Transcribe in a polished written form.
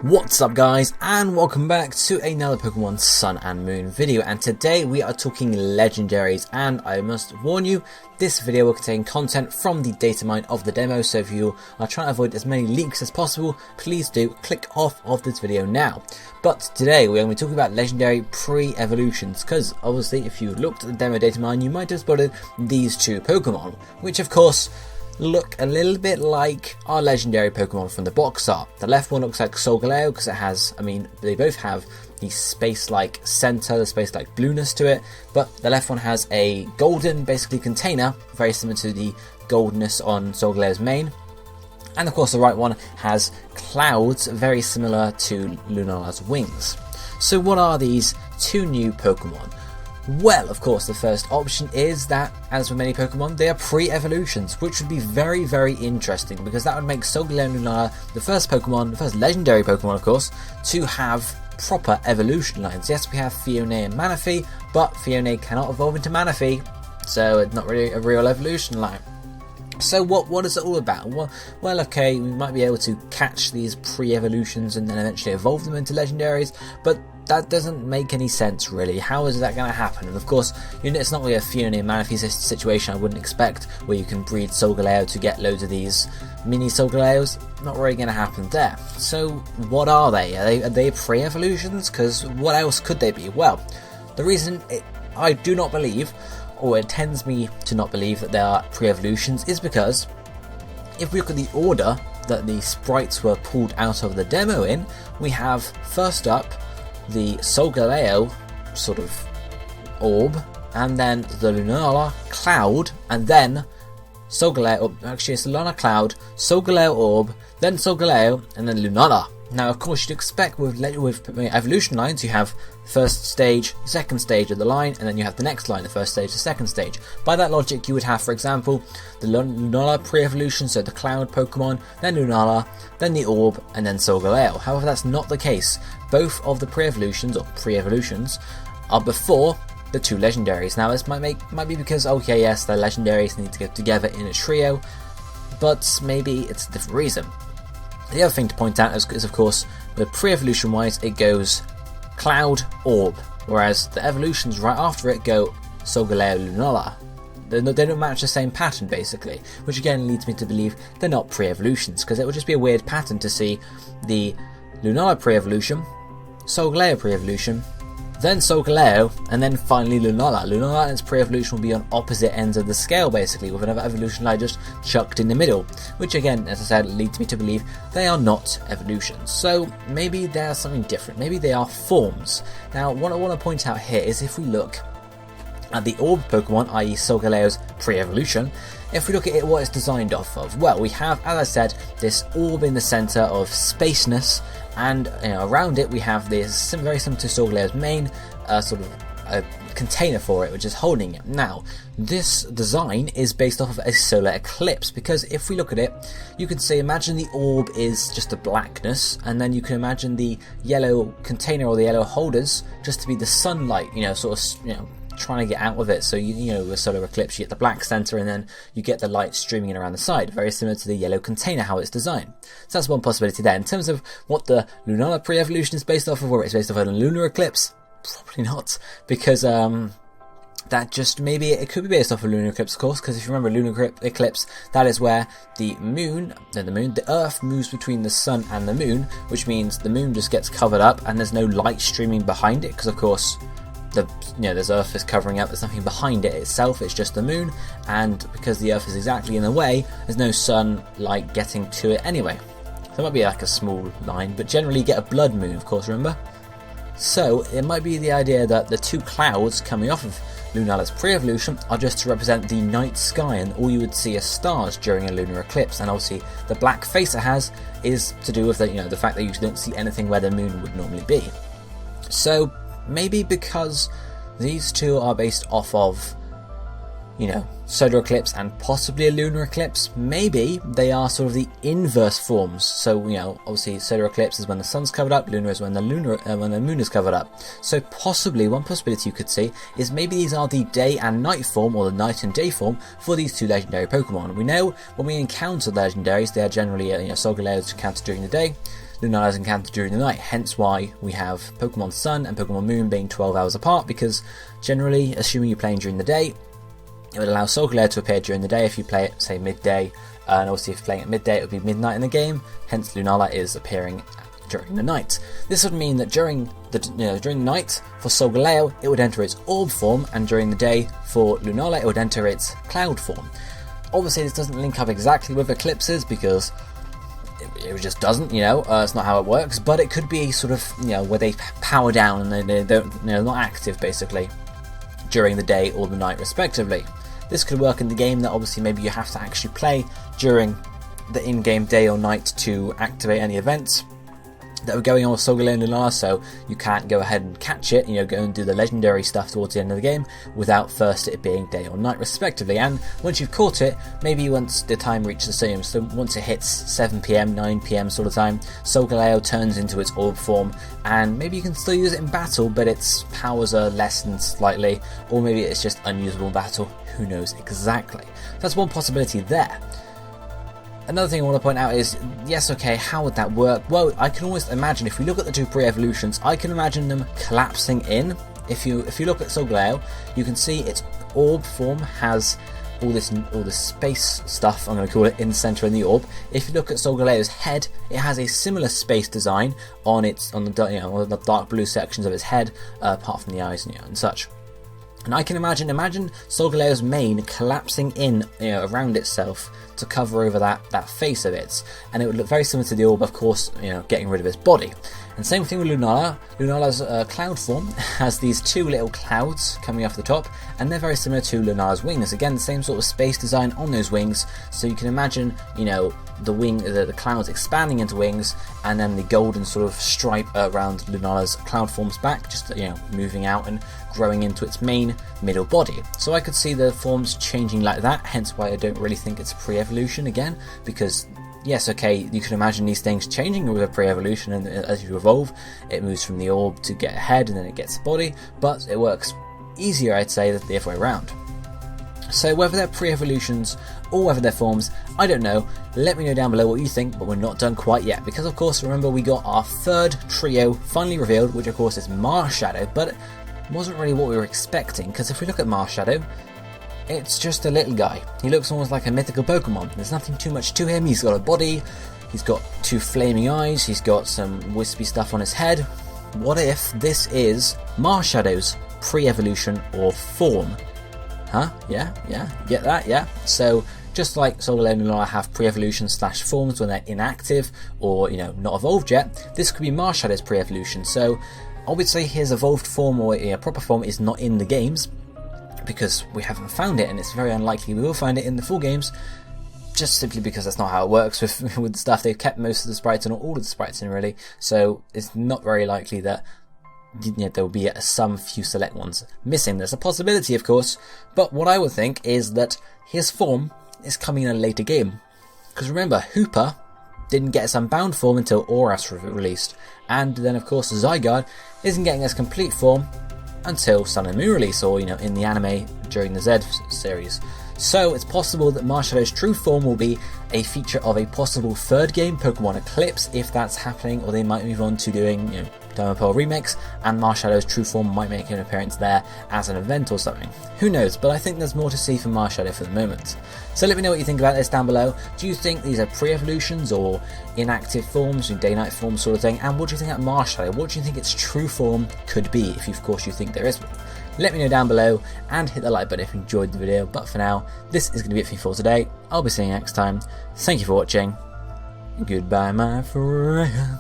What's up guys, and welcome back to another Pokemon Sun and Moon video, and today we are talking legendaries, and I must warn you, this video will contain content from the datamine of the demo, so if you are trying to avoid as many leaks as possible, please do click off of this video now. But today we're going to be talking about legendary pre-evolutions, because obviously if you looked at the demo datamine you might have spotted these two Pokemon, which of course look a little bit like our legendary Pokemon from the box art. The left one looks like Solgaleo because it has, they both have the space-like center, the space-like blueness to it, but the left one has a golden, basically, container, very similar to the goldness on Solgaleo's mane. And of course the right one has clouds, very similar to Lunala's wings. So what are these two new Pokemon? Well, of course, the first option is that, as with many Pokemon, they are pre-evolutions, which would be very, very interesting, because that would make Solgaleo and Lunala the first Pokemon, the first legendary Pokemon, of course, to have proper evolution lines. Yes, we have Fione and Manaphy, but Fione cannot evolve into Manaphy, so it's not really a real evolution line. So what is it all about? Well, okay, we might be able to catch these pre-evolutions and then eventually evolve them into legendaries, but that doesn't make any sense really. How is that going to happen? And of course, it's not really a Fione and Manaphy situation I wouldn't expect, where you can breed Solgaleo to get loads of these mini Solgaleos. Not really going to happen there. So what are they? Are they pre-evolutions? Because what else could they be? Well, the reason I do not believe, or it tends me to not believe that they are pre-evolutions, is because if we look at the order that the sprites were pulled out of the demo in, we have first up the Solgaleo sort of orb, and then the Lunala cloud, and then Solgaleo, actually it's Lunala cloud, Solgaleo orb, then Solgaleo, and then Lunala. Now of course you'd expect with evolution lines you have first stage, second stage of the line, and then you have the next line, the first stage, the second stage. By that logic you would have, for example, the Lunala pre-evolution, so the cloud Pokemon, then Lunala, then the orb, and then Solgaleo. However, that's not the case. Both of the pre-evolutions are before the two legendaries. Now this might be because, okay, yes, the legendaries need to get together in a trio, but maybe it's a different reason. The other thing to point out is of course, with pre-evolution wise, it goes Cloud, Orb, whereas the evolutions right after it go Solgaleo, Lunala. They don't match the same pattern basically, which again leads me to believe they're not pre-evolutions, because it would just be a weird pattern to see the Lunala pre-evolution, Solgaleo pre-evolution, then Solgaleo, and then finally Lunala. Lunala and its pre-evolution will be on opposite ends of the scale basically, with another evolution line just chucked in the middle, which again, as I said, leads me to believe they are not evolutions. So maybe they are something different, maybe they are forms. Now what I want to point out here is if we look at the orb Pokemon, i.e. Solgaleo's pre-evolution, if we look at it, what it's designed off of, well, we have, as I said, this orb in the centre of spaceness, and around it we have this very similar to Solgaleo's mane, sort of a container for it which is holding it. Now this design is based off of a solar eclipse, because if we look at it you can say, imagine the orb is just a blackness, and then you can imagine the yellow container or the yellow holders just to be the sunlight, trying to get out of it. So with solar eclipse you get the black center and then you get the light streaming in around the side, very similar to the yellow container, how it's designed. So that's one possibility there. In terms of what the Lunala pre-evolution is based off of, or it's based off of a lunar eclipse, probably not, because that just, maybe it could be based off a lunar eclipse, of course, because if you remember lunar eclipse, that is where the Earth moves between the sun and the moon, which means the moon just gets covered up and there's no light streaming behind it, because of course there's Earth is covering up, there's nothing behind it itself, it's just the moon, and because the Earth is exactly in the way, there's no sunlight getting to it anyway. So it might be like a small line, but generally you get a blood moon, of course, remember? So it might be the idea that the two clouds coming off of Lunala's pre-evolution are just to represent the night sky, and all you would see are stars during a lunar eclipse, and obviously the black face it has is to do with the fact that you don't see anything where the moon would normally be. So maybe because these two are based off of, solar eclipse and possibly a lunar eclipse, maybe they are sort of the inverse forms. So, obviously solar eclipse is when the sun's covered up, lunar is when the moon is covered up. So possibly one possibility you could see is maybe these are the day and night form, or the night and day form, for these two legendary Pokemon. We know when we encounter legendaries, they are generally Solgaleo is encountered during the day, Lunala is encountered during the night, hence why we have Pokemon Sun and Pokemon Moon being 12 hours apart, because generally, assuming you're playing during the day, it would allow Solgaleo to appear during the day if you play it, say, midday, and obviously if you're playing at midday it would be midnight in the game, hence Lunala is appearing during the night. This would mean that during the night for Solgaleo it would enter its orb form, and during the day for Lunala it would enter its cloud form. Obviously this doesn't link up exactly with eclipses because it just doesn't, it's not how it works, but it could be sort of, where they power down and they don't, they're not active basically during the day or the night respectively. This could work in the game that obviously maybe you have to actually play during the in-game day or night to activate any events that were going on with Solgaleo and Lunala, so you can't go ahead and catch it, go and do the legendary stuff towards the end of the game without first it being day or night respectively. And once you've caught it, maybe once the time reaches the same, so once it hits 7 PM, 9 PM sort of time, Solgaleo turns into its orb form, and maybe you can still use it in battle, but its powers are lessened slightly, or maybe it's just unusable in battle, who knows exactly. That's one possibility there. Another thing I want to point out is, yes, okay, how would that work? Well, I can almost imagine, if we look at the two pre-evolutions, I can imagine them collapsing in. If you look at Solgaleo, you can see its orb form has all this space stuff, I'm going to call it, in the centre of the orb. If you look at Solgaleo's head, it has a similar space design on the dark blue sections of its head, apart from the eyes and such. And I can imagine Solgaleo's mane collapsing in around itself to cover over that face of it, and it would look very similar to the orb, of course, getting rid of its body. And same thing with Lunala. Lunala's cloud form has these two little clouds coming off the top, and they're very similar to Lunala's wings. Again, the same sort of space design on those wings, so you can imagine, the clouds expanding into wings, and then the golden sort of stripe around Lunala's cloud form's back, just moving out and growing into its main middle body. So I could see the forms changing like that, hence why I don't really think it's pre-evolution again, because yes, okay, you can imagine these things changing with a pre-evolution, and as you evolve, it moves from the orb to get a head, and then it gets a body, but it works easier, I'd say, than the other way around. So whether they're pre-evolutions or whether they're forms, I don't know. Let me know down below what you think, but we're not done quite yet, because of course, remember, we got our third trio finally revealed, which of course is Marshadow, but it wasn't really what we were expecting, because if we look at Marshadow, it's just a little guy. He looks almost like a mythical Pokemon. There's nothing too much to him. He's got a body, he's got two flaming eyes, he's got some wispy stuff on his head. What if this is Marshadow's pre-evolution or form? Huh? Yeah, get that? Yeah. So just like Solgaleo and Lunala have pre-evolution / forms when they're inactive or not evolved yet, this could be Marshadow's pre-evolution. So obviously his evolved form or proper form is not in the games, because we haven't found it, and it's very unlikely we will find it in the full games, just simply because that's not how it works with stuff. They've kept most of the sprites, and not all of the sprites in, really, so it's not very likely that there will be some few select ones missing. There's a possibility, of course, but what I would think is that his form is coming in a later game, because remember, Hooper didn't get its unbound form until Auras released, and then of course Zygarde isn't getting its complete form until Sun and Moon release, or in the anime during the Z series. So it's possible that Marshadow's true form will be a feature of a possible third game, Pokemon Eclipse, if that's happening, or they might move on to doing Diamond Pearl Remix, and Marshadow's true form might make an appearance there as an event or something. Who knows, but I think there's more to see from Marshadow for the moment. So let me know what you think about this down below. Do you think these are pre-evolutions or inactive forms, day-night forms sort of thing? And what do you think about Marshadow? What do you think its true form could be, if of course you think there is one? Let me know down below, and hit the like button if you enjoyed the video. But for now, this is going to be it for today. I'll be seeing you next time. Thank you for watching. Goodbye, my friend.